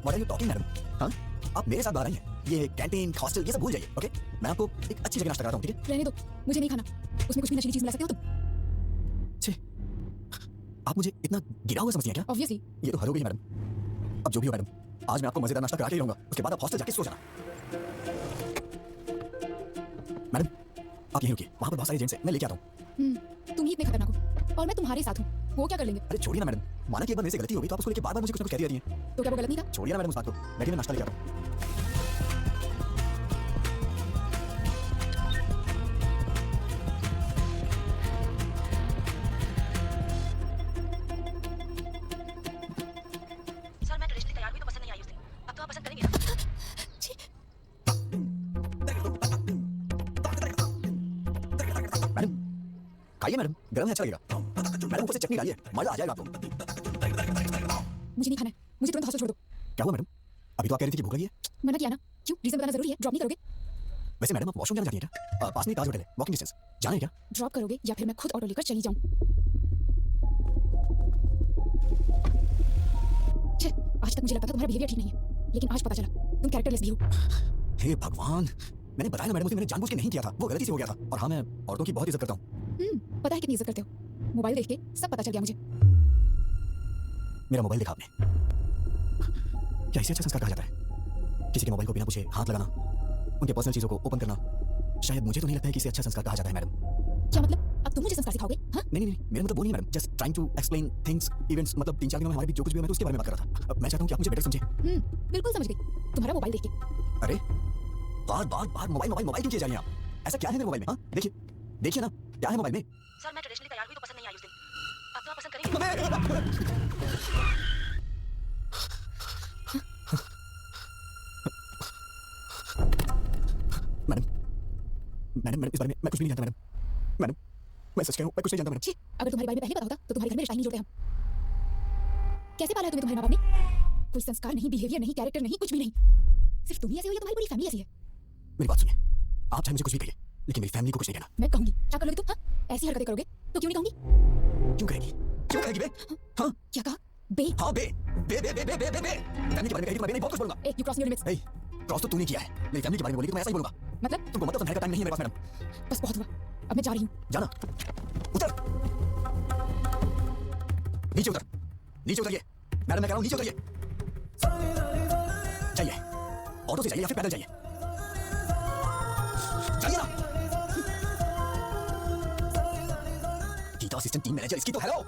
What are you talking, madam? हाँ? आप मेरे साथ बाहर आई हैं। ये कैंटीन, हॉस्टल ये सब भूल जाइए, ओके? मैं आपको एक अच्छी जगह नाश्ता कराता हूँ, ठीक है? रहने दो, मुझे नहीं खाना। उसमें कुछ भी नशीली चीज मिला सकते हो तुम? छे, आप मुझे इतना गिरा हुआ समझती हैं क्या? ऑब्वियसली। ये तो हर हो गई मैडम। अब जो भी हो मैडम, आज मैं आपको मजेदार नाश्ता करा के ही रहूंगा। उसके बाद आप हॉस्टल जाके सो जाना। मैडम आप यहीं रुकिए, वहाँ पर बहुत सारे एजेंट्स हैं, मैं लेके आता हूँ। तुम ही इतने खतरनाक हो और मैं तुम्हारे साथ हूँ, वो क्या कर लेंगे? अरे छोड़िए ना मैडम, माना कि एक बार मेरे से गलती हो गई तो आप उसको लेके बार-बार मुझे कुछ ना कुछ कह दिया हैं। तो क्या वो गलत नहीं था? छोड़िए ना मैडम उस बात को, मैं नाश्ता लेके आता हूँ। सर मैं ट्रेडिशनली तैयार हुई तो पसंद नहीं आई उस दिन। अब तो आप पसंद करेंगे ना? मैडम खाइए मैडम, गरम है, अच्छा लगेगा। मैडम ऊपर से चटनी डालिए, मजा आ जाएगा आपको। मुझे नहीं खाना है, मुझे तुरंत हॉस्टल छोड़ दो। क्या हुआ मैडम? अभी तो आप कह रही थी कि भूख लगी है। मना किया ना? क्यों? रीजन बताना जरूरी है? ड्रॉप नहीं करोगे? वैसे मैडम आप वॉशरूम जाना चाहती हैं क्या? पास में ताज होटल है, वॉकिंग डिस्टेंस, जाना है क्या? ड्रॉप करोगे या फिर मैं खुद ऑटो लेकर चली जाऊं? छे, आज तक मुझे लगता था तुम्हारा बिहेवियर ठीक नहीं है, लेकिन आज पता चला तुम कैरेक्टरलेस भी हो। हे भगवान, मैंने बताया ना मैडम, उसे मैंने जानबूझ के नहीं किया था, वो गलती से हो गया था। और हाँ, मैं औरतों की बहुत इज्जत करता हूँ। पता है कितनी इज्जत करते हो। मोबाइल देख के सब पता चल गया मुझे। मेरा मोबाइल देखा आपने? क्या इसे अच्छा संस्कार कहा जाता है? किसी के मोबाइल को बिना पूछे हाथ लगाना, उनके पर्सनल चीजों को ओपन करना, शायद मुझे तो नहीं लगता है कि इसे अच्छा संस्कार कहा जाता है मैडम। क्या मतलब? अब तुम मुझे संस्कार सिखाओगे? हाँ? नहीं नहीं नहीं, मेरा मतलब वो नहीं madam, just trying to explain things, events. मतलब 3-4 दिनों में हमारे बीच जो कुछ भी हुआ मैं तो उसके बारे में बात कर रहा था। अब मैं चाहता हूँ कि आप मुझे बेटर समझें। बिल्कुल समझ गई। तुम्हारा मोबाइल देख के। अरे बार बार बार मोबाइल मोबाइल मोबाइल क्यों किए जा रहे हैं आप? ऐसा क्या है मेरे मोबाइल में? हाँ देखिए देखिए ना, क्या है मोबाइल में? सर मैं ट्रेडिशनली तैयार हुई तो पसंद नहीं आई उस दिन। अब तो आप पसंद करेंगे। मैडम मैडम मैडम इस बारे में मैं कुछ भी नहीं जानता मैडम। मैडम मैं सच कह रहा हूँ, मैं कुछ नहीं जानता मैडम। छी, अगर तुम्हारे बारे में पहले पता होता तो तुम्हारे घर में रिश्ता ही नहीं जोड़ते हम। कैसे पाला है तुम्हें तुम्हारे माँ बाप ने? कोई संस्कार नहीं, बिहेवियर नहीं, कैरेक्टर नहीं, कुछ भी नहीं। सिर्फ तुम ही ऐसे हो या तुम्हारी पूरी फैमिली ऐसी है? मेरी बात सुनिए, आप चाहे मुझे कुछ भी कहिए, लेकिन मेरी फैमिली को कुछ नहीं कहना। मैं कहूंगी। क्या करोगे तुम? हाँ? ऐसी हरकतें करोगे तो क्यों नहीं कहूंगी? क्यों कहेगी? क्यों कहेगी बे? हाँ क्या कहा? बे? हाँ बे बे बे बे बे बे बे बे फैमिली के बारे में कहेगी तो मैं बे नहीं बहुत कुछ बोलूंगा। ए, you crossing your limits। Cross तो तूने किया है, मेरी फैमिली के बारे में बोली तो मैं ऐसा ही बोलूंगा। मतलब? तुमको मतलब समझने का टाइम नहीं है मेरे पास मैडम। बस बहुत हुआ, अब मैं जा रही हूँ। जाना, उतर, नीचे उतर, नीचे उतरिए मैडम, मैं कह रहा हूँ नीचे उतरिए। जाइए, ऑटो से जाइए या फिर पैदल जाइए, जाइए ना। गीता असिस्टेंट टीम मैनेजर, इसकी तो हेलो।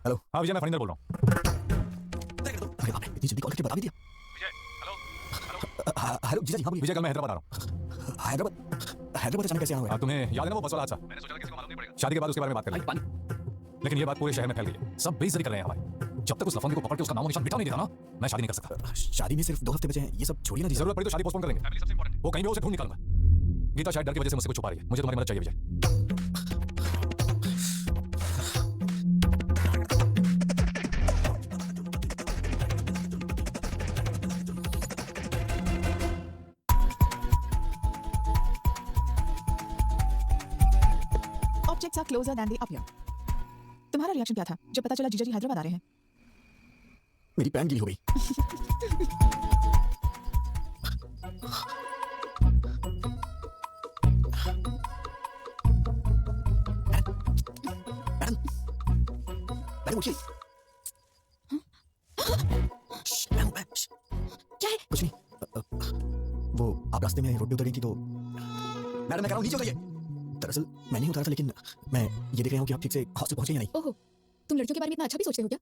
हेलो। हाँ विजय, मैं फणिंदर बोल रहा हूँ। अरे बाप रे, इतनी जल्दी कॉल करके बता भी दिया। हेलो जीजा जी। हाँ बोलिए। विजय, कल मैं हैदराबाद आ रहा हूँ। हैदराबाद अचानक कैसे आना हुआ? तुम्हें याद है ना वो बस वाला हादसा? मैंने सोचा किसी को मालूम नहीं पड़ेगा। शादी के बाद उसके बारे में बात कर लेंगे। लेकिन ये बात पूरे शहर में फैल गई है, सब बेइज्जती कर रहे हैं हमारी। जब तक उस लफंगे को पकड़ के उसका नाम निशान मिटा नहीं देता ना, मैं शादी नहीं कर सकता। शादी में सिर्फ 2 हफ्ते बचे हैं, ये सब छोड़िए ना जी। जरूरत पड़ी तो शादी पोस्टपोन करेंगे। फैमिली सबसे इंपॉर्टेंट है। वो कहीं भी उसे ढूंढ निकालूंगा। गीता शायद डर की वजह से मुझसे कुछ छुपा रही है, मुझे तुम्हारी मदद चाहिए विजय। Objects are closer than they appear. तुम्हारा रिएक्शन क्या था जब पता चला जीजा जी हैदराबाद आ रहे हैं? मेरी पैंट गीली हो गई। मैडम उठिए। क्या है? कुछ नहीं। वो आप रास्ते में रोड पे उतर गई थी तो मैडम मैं कह रहा हूँ नीचे उतरिए। दरअसल मैं नहीं उतरा था, लेकिन मैं ये देख रहा हूँ कि आप ठीक से हॉस्टल पहुंचे या नहीं। ओहो, तुम लड़कियों के बारे में इतना अच्छा भी सोचते हो क्या?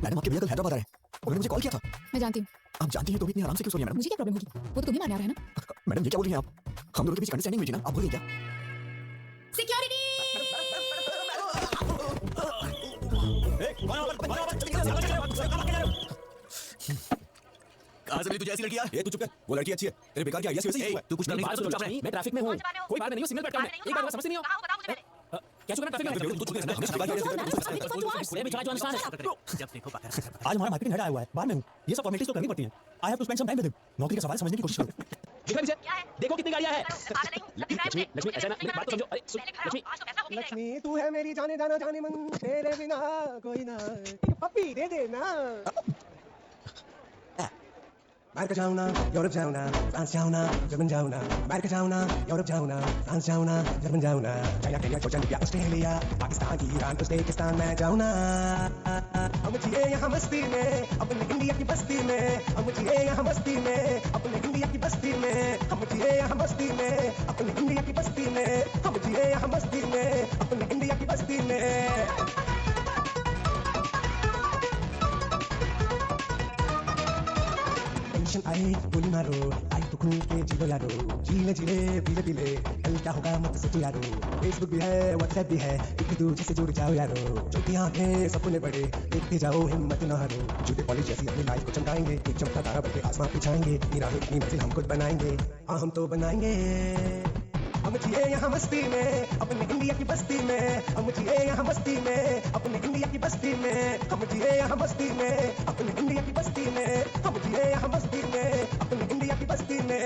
मैडम आपके भैया कल हैदराबाद आ रहे हैं, उन्होंने मुझे कॉल किया था। मैं जानती हूँ। आप जानती हैं तो भी इतनी आराम से क्यों सो रही हैं मैडम? मुझे क्या प्रॉब्लम होगी? वो तो तुम्हें मारने आ रहा है ना। मैडम ये क्या बोल रही हैं आप? हम दोनों के बीच अंडरस्टैंडिंग हुई थी ना, आप भूल गई क्या? सिक्योरिटी! कहाँ से मिली तुझे ऐसी लड़कियाँ? ये तू चुप कर, वो लड़की अच्छी है, तेरे बेकार के आइडिया से वैसे ही हुआ है। तू कुछ नहीं बात सुनो, मैं ट्रैफिक में हूँ, कोई बात नहीं हो, सिग्नल पे अटका हूँ मैं। एक बात समझते नहीं हो? क्या चुका ट्रैफिक में? जब देखो बात आज हमारा मार्केटिंग हेड आया हुआ है, बाहर में हूँ। ये सब फॉर्मेलिटीज तो करनी पड़ती हैं। I have to spend some time with him. नौकरी का सवाल समझने की कोशिश करो। दिख रहा है मुझे? देखो कितनी गाड़ियाँ हैं। लक्ष्मी, लक्ष्मी ऐसा ना, मेरी बात तो समझो। अरे सुन, लक्ष्मी, लक्ष्मी तू है मेरी जाने जाना जाने मन, तेरे बिना कोई ना, एक पप्पी दे देना। अमेरिका जाऊँ ना, यूरोप जाऊँ ना, फ्रांस जाऊँ ना, जर्मन जाऊँ ना, अमेरिका जाऊँ ना, यूरोप जाऊँ ना, फ्रांस जाऊँ ना, जर्मन जाऊँ ना, China Kenya Georgia India Australia Pakistan Iran Uzbekistan में जाऊँ ना। हम जिए यहाँ मस्ती में अपने इंडिया की बस्ती में, हम जिए यहाँ मस्ती में अपने इंडिया की बस्ती में, हम जिए यहाँ मस्ती में अपने इंडिया की बस्ती में, हम जिए यहाँ मस्ती में अपने इंडिया की बस्ती में। टेंशन आए गोली मारो, आई तो खुल के जिलो यारो, जीले जिले पीले पीले, कल क्या होगा मत सोचो यारो। फेसबुक भी है, व्हाट्सएप भी है, एक दूसरे से जुड़ जाओ यारो। जो की आंखें सपने बड़े, देखते जाओ हिम्मत न हारो। झूठे पॉलिश जैसी अपनी लाइफ को चमकाएंगे, एक चमकता तारा बन के आसमां पे छाएंगे। हीरा में अपनी मंजिल हम खुद बनाएंगे, हाँ हम तो बनाएंगे। हम जिए यहाँ मस्ती में अपने इंडिया की बस्ती में, हम जिए यहाँ मस्ती में अपने इंडिया की बस्ती में, हम जिए यहाँ मस्ती में अपने इंडिया की बस्ती में, हम जिए यहाँ मस्ती में अपने इंडिया की बस्ती में।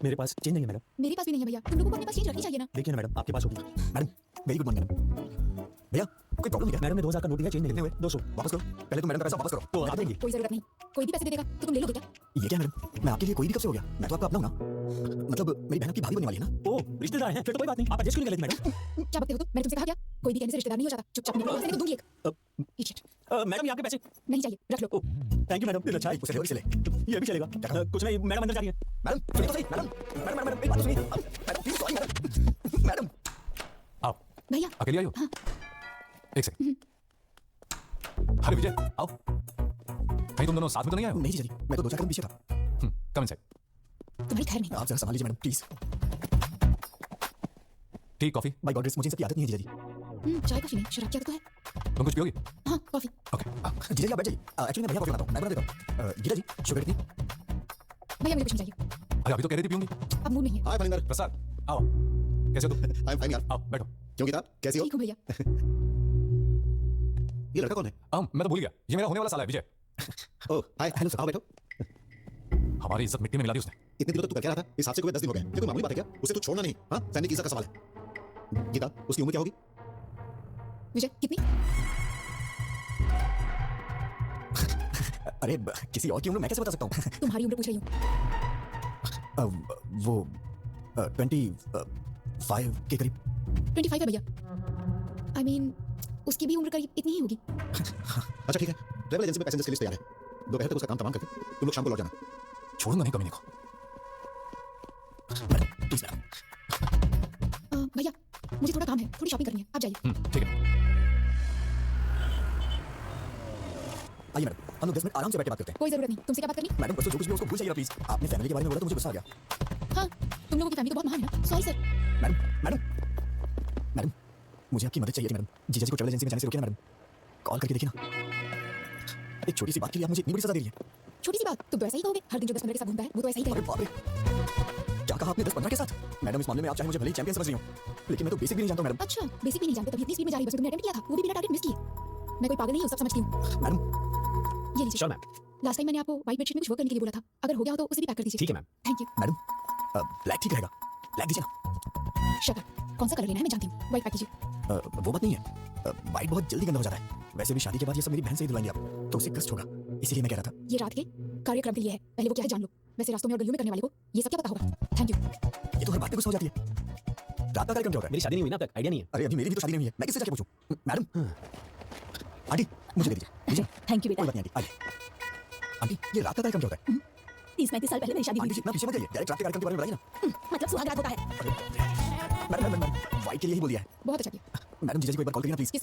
मेरे पास चेंज नहीं है मैडम। मेरे पास भी नहीं है भैया। तुम लोगों को अपने पास चेंज रखनी चाहिए ना। देखिए ना मैडम, आपके पास होगी। Madam very good morning madam. भैया कोई प्रॉब्लम नहीं है? मैडम ने 2000 का नोट दिया, चेंज नहीं कितने हुए? 200 वापस करो। पहले तो मैडम का पैसा वापस करो तो आप देंगे। कोई जरूरत नहीं, कोई भी पैसे दे देगा तो तुम ले लोगे क्या? ये क्या मैडम, मैं आपके लिए कोई भी कब से हो गया? मैं तो आपका अपना हूं ना, मतलब मेरी बहन की भाभी बनने वाली है ना। ओ रिश्तेदार हैं, फिर तो कोई बात नहीं, आप एडजस्ट क्यों नहीं कर लेती मैडम? क्या बकते हो तुम? मैंने तुमसे कहा क्या? कोई भी कहने से रिश्तेदार नहीं हो जाता। चुपचाप निकलो, नहीं तो दूंगी एक। इडियट। मैडम ये आपके पैसे नहीं चाहिए, रख लो। Thank you madam. फिर अच्छा उसे चले, ये भी चलेगा। कुछ नहीं मैडम, अंदर जा रही है। मैडम सुनिए तो सही। मैडम मैडम मैडम मेरी बात सुनिए। Madam please sorry madam. Madam आओ। भैया अकेली आई हो? हाँ। एक सेकंड। अरे विजय आओ। कहीं तुम दोनों साथ में तो नहीं आए हो? नहीं जी, मैं तो 2-4 कदम पीछे था। Come inside. तुम्हारी खैर नहीं। आप जरा संभाल लीजिए madam please. Tea coffee? By God मुझे इन सब की आदत नहीं है जीजा जी। चाय कॉफी नहीं, शराब की आदत तो है। तुम कुछ पियोगी? हाँ कॉफी। ओके। जीजा जी आप बैठ जाइए। एक्चुअली मैं भैया कॉफी बनाता हूँ, मैं बना देता हूँ। जीजा जी शुगर कितनी? भैया मुझे कुछ नहीं चाहिए। अरे अभी तो कह रही थी पीऊंगी। अब मूड नहीं है। हाय फलिंदर, प्रसाद आओ। कैसे हो तुम? आई एम फाइन यार। आओ बैठो। क्यों गीता, कैसी हो? ठीक हूँ भैया। ये लड़का कौन है? मैं तो भूल गया, ये मेरा होने वाला साला है विजय। ओह हाय, हेलो सर, आओ बैठो। हमारी इज्जत मिट्टी में मिला दी उसने। इतने दिनों तो तू कर क्या रहा था? इस हादसे को 10 दिन हो गए। ये कोई मामूली बात है क्या? उसे तू छोड़ना नहीं, हाँ? सैनिक की इज्जत का सवाल है। गीता, उसकी उम्र क्या होगी? विजय कितनी? अरे किसी और की उम्र मैं कैसे बता सकता हूँ? तुम्हारी उम्र पूछ रही हूँ। वो 25 के करीब। 25 है भैया। I mean, उसकी भी उम्र करीब इतनी ही होगी। अच्छा ठीक है, ट्रैवल एजेंसी में पैसेंजर्स की लिस्ट तैयार है। दोपहर तक उसका काम तमाम करके तुम लोग शाम को लौट जाना। छोड़ूंगा नहीं कमीने को। Madam please madam. भैया मुझे थोड़ा काम है, थोड़ी शॉपिंग करनी है, आप जाइए। ठीक है। आइए मैडम, हम लोग 10 मिनट आराम से बैठ के बात करते हैं। कोई जरूरत नहीं। तुमसे क्या बात करनी? मैडम बस जो कुछ भी उसको भूल जाइएगा प्लीज। आपने फैमिली के बारे में बोला तो मुझे गुस्सा आ गया। हाँ तुम लोगों की फैमिली तो बहुत महान है ना। Sorry sir. Madam madam madam मुझे आपकी मदद चाहिए थी मैडम। जीजा जी को ट्रैवल एजेंसी में जाने से रोकिए ना मैडम। कॉल करके देखिए ना। एक छोटी सी बात के लिए आप मुझे इतनी बड़ी सजा दे रही है। छोटी सी बात, तुम तो ऐसा ही कहोगे। हर दिन जो 10 मिनट के साथ घूमता है वो तो ऐसा ही अरे कहेगा। बाप रे, क्या कहा आपने 10-15 के साथ? मैडम इस मामले में आप चाहे मुझे भले ही चैंपियन समझ रही हो, लेकिन मैं तो बेसिक भी नहीं जानता हूं मैडम। अच्छा बेसिक भी नहीं जानते, तभी इतनी स्पीड में जा रही हो। तुमने अटेम्प्ट किया था, वो भी बिना टारगेट मिस किए। मैं कोई पागल नहीं हूँ, सब समझती हूँ। मैडम ये लीजिए। Sure ma'am. लास्ट टाइम मैंने आपको व्हाइट बेडशीट में कुछ वर्क करने के लिए बोला था, अगर हो गया हो तो उसे भी पैक कर दीजिए। ठीक है ma'am. Thank you. Madam black ठीक रहेगा, ब्लैक दीजिए ना। शट अप, कौन सा कलर लेना है मैं जानती हूँ। व्हाइट पैक कीजिए। वो बात नहीं है, वाइट बहुत जल्दी गंदा हो जाता है। वैसे भी शादी के बाद ये सब मेरी बहन से ही दिलवाएंगे आप, तो उसे कष्ट होगा, इसीलिए मैं कह रहा था। ये रात के कार्यक्रम के लिए है, पहले वो क्या है जान लो। वैसे रास्तों में और गलियों में करने वाले को ये सब क्या पता होगा। Thank you. ये तो हर बात पे गुस्सा हो जाती है। रात का कार्यक्रम क्या होता है? मेरी शादी नहीं हुई ना अब तक, आइडिया नहीं है। अरे अभी मेरी भी तो शादी नहीं हुई है, मैं किससे जाके पूछूं? मैडम, आंटी मुझे दे दीजिए। थैंक यू कोई बात नहीं आंटी, आइए। आंटी ये रात का कार्यक्रम क्या होता है? 30-35 साल पहले मेरी शादी हुई आंटी जी इतना पीछे मत जाइए, डायरेक्ट रात के कार्यक्रम के बारे में बताइए ना। मतलब सुहाग रात होता है। मैडम वाइट के लिए ही बोल दिया है। बहुत अच्छा किया। मैडम जीजा जी को एक बार कॉल करिए ना प्लीज।